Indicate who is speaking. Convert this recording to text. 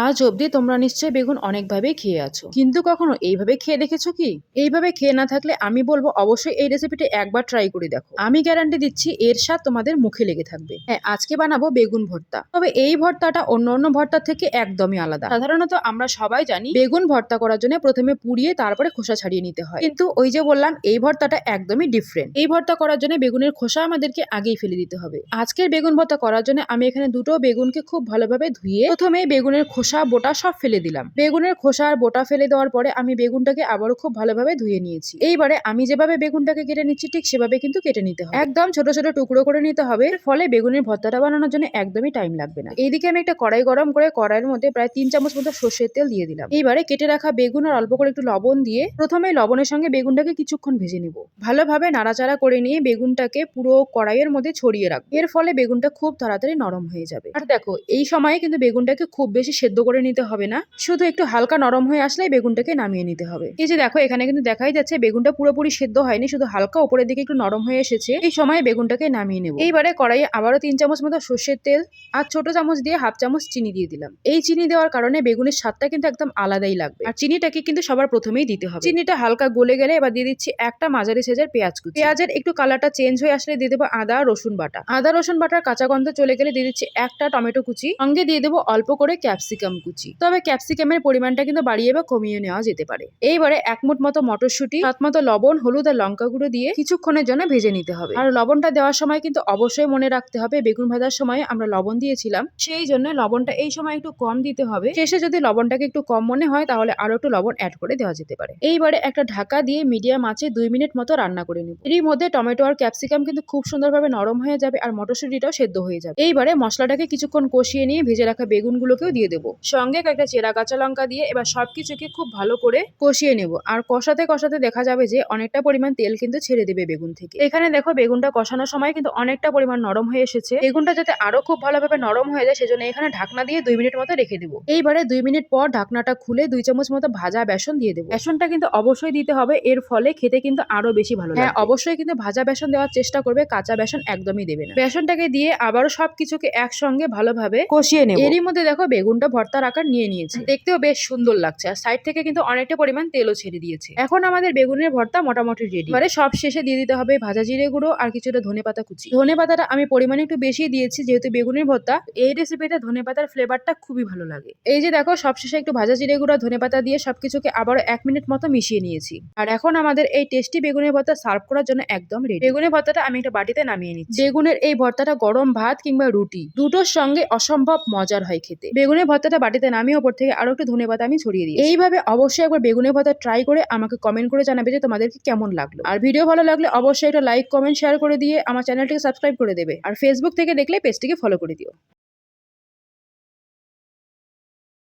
Speaker 1: আজ অবধি তোমরা নিশ্চয়ই বেগুন অনেকভাবেই খেয়ে আছো, কিন্তু কখনো এইভাবে খেয়ে দেখেছো কি? এইভাবে খেয়ে না থাকলে আমি বলবো অবশ্যই এই রেসিপিটি একবার ট্রাই করে দেখো। আমি গ্যারান্টি দিচ্ছি এর স্বাদ তোমাদের মুখে লেগে থাকবে। হ্যাঁ, আজকে বানাবো বেগুন ভর্তা। তবে এই ভর্তাটা অন্য ভর্তার থেকে একদমই আলাদা। সাধারণত আমরা সবাই জানি বেগুন ভর্তা করার জন্য প্রথমে পুড়িয়ে তারপরে খোসা ছাড়িয়ে নিতে হয়, কিন্তু ওই যে বললাম এই ভর্তাটা একদমই ডিফারেন্ট। এই ভর্তা করার জন্য বেগুনের খোসা আমাদেরকে আগেই ফেলে দিতে হবে। আজকের বেগুন ভর্তা করার জন্য আমি এখানে দুটো বেগুনকে খুব ভালোভাবে ধুয়ে প্রথমে বেগুনের খোসা বোটা সব ফেলে দিলাম। বেগুনের খোসা আর বোটা ফেলে দেওয়ার পরে আমি বেগুনটাকে আবারও খুব ভালোভাবে ধুয়ে নিয়েছি। এইবারে আমি যেভাবে বেগুনটাকে কেটে নিচ্ছি ঠিক সেভাবে কিন্তু কেটে নিতে হবে। একদম ছোট ছোট টুকরো করে নিতে হবে, ফলে বেগুনের ভর্তাটা বানানোর জন্য একদমই টাইম লাগবে না। এইদিকে আমি একটা কড়াই গরম করে কড়াইয়ের মধ্যে প্রায় 3 চামচ মতো সর্ষের তেল দিয়ে দিলাম। এইবারে কেটে রাখা বেগুন আর অল্প করে একটু লবণ দিয়ে প্রথমে লবণের সঙ্গে বেগুনটাকে কিছুক্ষণ ভেজে নিব। ভালোভাবে নাড়াচাড়া করে নিয়ে বেগুনটাকে পুরো কড়াইয়ের মধ্যে ছড়িয়ে রাখবো। এর ফলে বেগুনটা খুব তাড়াতাড়ি নরম হয়ে যাবে। আর দেখো, এই সময়ে কিন্তু বেগুনটাকে খুব বেশি সেদ্ধ করে নিতে হবে না, শুধু একটু হালকা নরম হয়ে আসলেই বেগুনটাকে নামিয়ে নিতে হবে। এই যে দেখো, এখানে কিন্তু দেখাই যাচ্ছে বেগুনটা পুরোপুরি সেদ্ধ হয়নি, শুধু হালকা উপরের দিকে একটু নরম হয়ে এসেছে। এই সময় বেগুনটাকে নামিয়ে নেব। এইবারে কড়াইয়ে আবারও 3 চামচ মতো সর্ষের তেল আর ছোট চামচ দিয়ে হাফ চামচ চিনি দিয়ে দিলাম। এই চিনি দেওয়ার কারণে বেগুনের স্বাদটা কিন্তু একদম আলাদাই লাগবে। আর চিনিটাকে কিন্তু সবার প্রথমেই দিতে হবে। চিনিটা হালকা গলে গেলে এবার দিয়ে দিচ্ছি একটা মাঝারি সাইজের পেঁয়াজ কুচি। পেঁয়াজের একটু কালারটা চেঞ্জ হয়ে আসলে দিয়ে দেবো আদা রসুন বাটা। আদা রসুন বাটার কাঁচা গন্ধ চলে গেলে দিয়ে দিচ্ছি একটা টমেটো কুচি, সঙ্গে দিয়ে দেবো অল্প করে ক্যাপসিকাম কুচি। তবে ক্যাপসিকামের পরিমাণটা কিন্তু বাড়িয়ে বা কমিয়ে নেওয়া যেতে পারে। এইবারে 1 মুঠ মতো মটরশুঁটি, স্বাদ মতো লবণ, হলুদ আর লঙ্কা গুঁড়ো দিয়ে কিছুক্ষণের জন্য ভেজে নিতে হবে। আর লবণটা দেওয়ার সময় কিন্তু অবশ্যই মনে রাখতে হবে বেগুন ভাজার সময় আমরা লবণ দিয়েছিলাম, সেই জন্য লবণটা এই সময় একটু কম দিতে হবে। শেষে যদি লবণটাকে একটু কম মনে হয় তাহলে আরো একটু লবণ অ্যাড করে দেওয়া যেতে পারে। এইবারে একটা ঢাকা দিয়ে মিডিয়াম আঁচে 2 মিনিট মতো রান্না করে নিব। এর মধ্যে টমেটো আর ক্যাপসিকাম কিন্তু খুব সুন্দরভাবে নরম হয়ে যাবে আর মটরশুঁটিটাও সেদ্ধ হয়ে যাবে। এইবারে মশলাটাকে কিছুক্ষণ কষিয়ে নিয়ে ভেজে রাখা বেগুনগুলোকেও দিয়ে দেবো, সঙ্গে কয়েকটা চেরা কাঁচা লঙ্কা দিয়ে এবার সবকিছুকে খুব ভালো করে কষিয়ে নেব। আর কষাতে কষাতে দেখা যাবে যে অনেকটা পরিমাণ তেল কিন্তু ছেড়ে দেবে বেগুন থেকে। এখানে দেখো, বেগুনটা কষানোর সময় কিন্তু অনেকটা পরিমাণ নরম হয়ে এসেছে। বেগুনটা যাতে আরো খুব ভালোভাবে নরম হয়ে যায় সেজন্য এখানে ঢাকনা দিয়ে 2 মিনিট মতো রেখে দেবো। এইবারে 2 মিনিট পর ঢাকনাটা খুলে 2 চামচ মতো ভাজা বেসন দিয়ে দেবো। বেসনটা কিন্তু অবশ্যই দিতে হবে, এর ফলে খেতে কিন্তু আরো বেশি ভালো লাগবে। হ্যাঁ, অবশ্যই কিন্তু ভাজা বেসন দেওয়ার চেষ্টা করবে, কাঁচা বেসন একদমই দেবে না। বেসনটাকে দিয়ে আবারও সবকিছুকে একসঙ্গে ভালোভাবে কষিয়ে নেব। এরই মধ্যে দেখো বেগুনটা ভর্তার আকার নিয়ে নিয়েছে, দেখতেও বেশ সুন্দর লাগছে আর সাইড থেকে কিন্তু অনেকটা পরিমাণ তেলও ছেড়ে দিয়েছে। এখন আমাদের বেগুনের ভর্তা মোটামুটি রেডি। এবারে সব শেষে দিয়ে দিতে হবে ভাজা জিরে গুঁড়ো আর কিছুটা ধনেপাতা কুচি। ধনেপাতাটা আমি পরিমাণে একটু বেশি দিয়েছি যেহেতু বেগুনের ভর্তা। এই রেসিপিতে ধনেপাতার ফ্লেভারটা খুবই ভালো লাগে। এই যে দেখো, সব শেষে একটু ভাজা জিরে গুঁড়ো ধনেপাতা দিয়ে সবকিছুকে আবারও 1 মিনিট মতো মিশিয়ে নিয়েছি। আর এখন আমাদের এই টেস্টি বেগুনের ভর্তা সার্ভ করার জন্য একদম রেডি। বেগুনের ভর্তাটা আমি একটা বাটিতে নামিয়ে নিচ্ছি। বেগুনের এই ভর্তাটা গরম ভাত কিংবা রুটি দুটোর সঙ্গে অসম্ভব মজার হয় খেতে। বেগুনের ভর্তাটা বাটিতে নামিয়ে ওপর থেকে আরো একটু ধনেপাতা আমি ছড়িয়ে দিই। এইভাবে অবশ্যই একবার বেগুনের ভর্তা ট্রাই করে আমাকে কমেন্ট করে জানাবে যে তোমাদেরকে কেমন লাগলো। আর ভিডিও ভালো লাগলে অবশ্যই একটা লাইক কমেন্ট শেয়ার করে দিয়ে আমার চ্যানেলটিকে সাবস্ক্রাইব করে দেবে। আর ফেসবুক থেকে দেখলে পেজটিকে ফলো করে দিও।